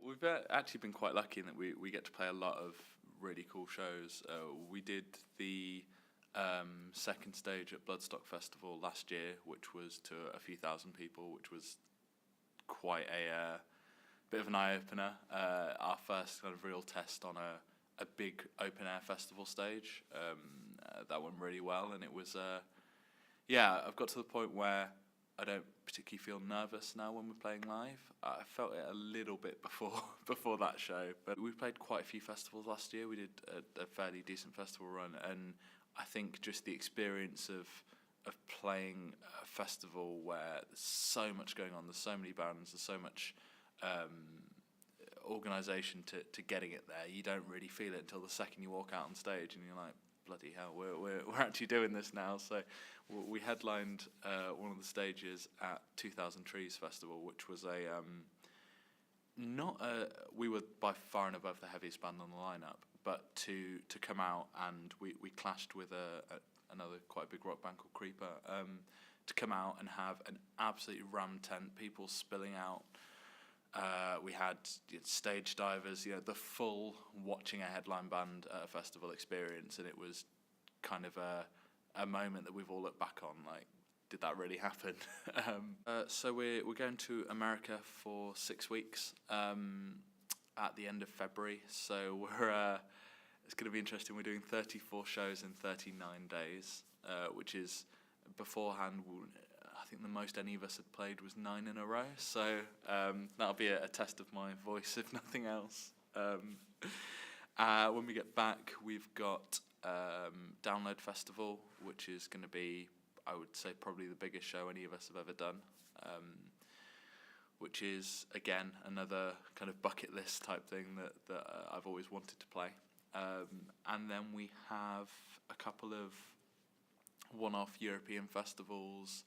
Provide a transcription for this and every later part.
We've actually been quite lucky in that we get to play a lot of really cool shows. We did the second stage at Bloodstock Festival last year, which was to a few thousand people, which was quite a bit of an eye-opener. Our first kind of real test on a big open-air festival stage. That went really well, and it was, I've got to the point where I don't particularly feel nervous now when we're playing live. I felt it a little bit before that show, but we played quite a few festivals last year. We did a fairly decent festival run, and I think just the experience of playing a festival where there's so much going on, there's so many bands, there's so much organisation to getting it there. You don't really feel it until the second you walk out on stage, and you're like, bloody hell, we're actually doing this now. So we headlined one of the stages at 2000 Trees Festival, which was we were by far and above the heaviest band on the lineup, but to come out, and we clashed with another quite big rock band called Creeper, to come out and have an absolutely rammed tent, people spilling out. We had stage divers, the full watching a headline band at a festival experience, and it was kind of a moment that we've all looked back on, like, did that really happen? So we're going to America for 6 weeks at the end of February, so it's going to be interesting. We're doing 34 shows in 39 days, which is, beforehand, I think the most any of us had played was 9 in a row, so that'll be a test of my voice, if nothing else. When we get back, we've got Download Festival, which is going to be, I would say, probably the biggest show any of us have ever done, which is, again, another kind of bucket list type thing that I've always wanted to play. And then we have a couple of one-off European festivals,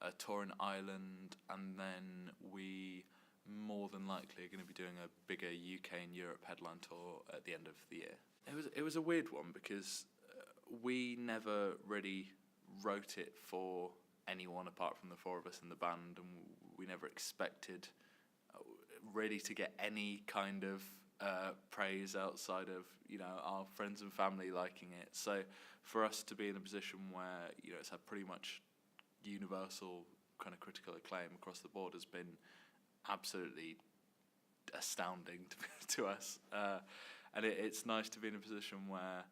a tour in Ireland, and then we more than likely are going to be doing a bigger UK and Europe headline tour at the end of the year. It was a weird one because we never really wrote it for anyone apart from the four of us in the band, and we never expected really to get any kind of praise outside of our friends and family liking it. So for us to be in a position where it's had pretty much universal kind of critical acclaim across the board has been absolutely astounding to us, and it's nice to be in a position where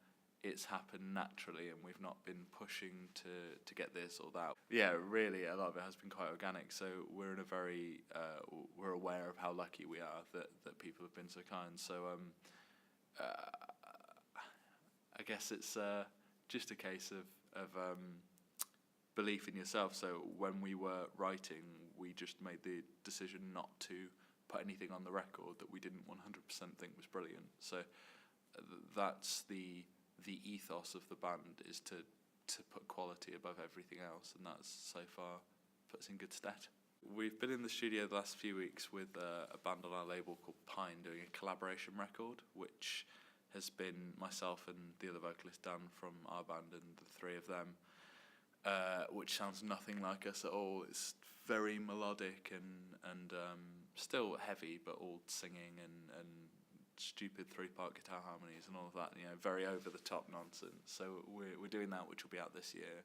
it's happened naturally and we've not been pushing to get this or that. Yeah, really, a lot of it has been quite organic, so we're in a very we're aware of how lucky we are that people have been so kind. So I guess it's just a case of belief in yourself. So when we were writing, we just made the decision not to put anything on the record that we didn't 100% think was brilliant. So that's the ethos of the band, is to put quality above everything else, and that's so far put us in good stead. We've been in the studio the last few weeks with a band on our label called Pine doing a collaboration record, which has been myself and the other vocalist Dan from our band and the three of them, which sounds nothing like us at all. It's very melodic and still heavy, but all singing and stupid 3-part guitar harmonies and all of that, very over the top nonsense. So we're doing that, which will be out this year,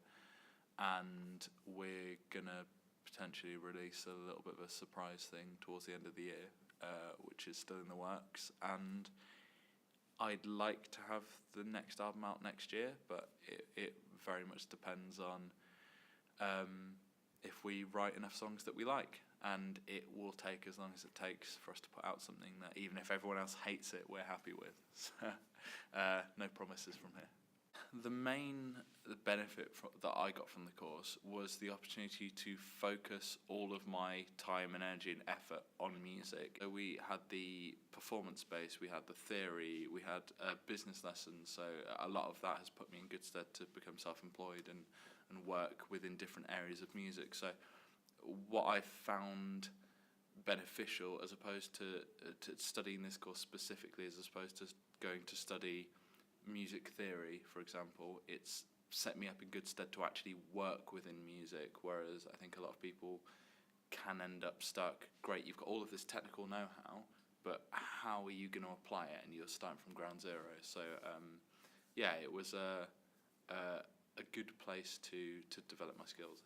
and we're gonna potentially release a little bit of a surprise thing towards the end of the year, which is still in the works. And I'd like to have the next album out next year, but it very much depends on if we write enough songs that we like, and it will take as long as it takes for us to put out something that, even if everyone else hates it, we're happy with. So, no promises from here. The main benefit that I got from the course was the opportunity to focus all of my time and energy and effort on music. So we had the performance space, we had the theory, we had business lessons, so a lot of that has put me in good stead to become self-employed and work within different areas of music. So what I found beneficial, as opposed to studying this course specifically, as opposed to going to study music theory, for example, it's set me up in good stead to actually work within music, whereas I think a lot of people can end up stuck. Great, you've got all of this technical know-how, but how are you going to apply it? And you're starting from ground zero. So yeah, it was a good place to develop my skills,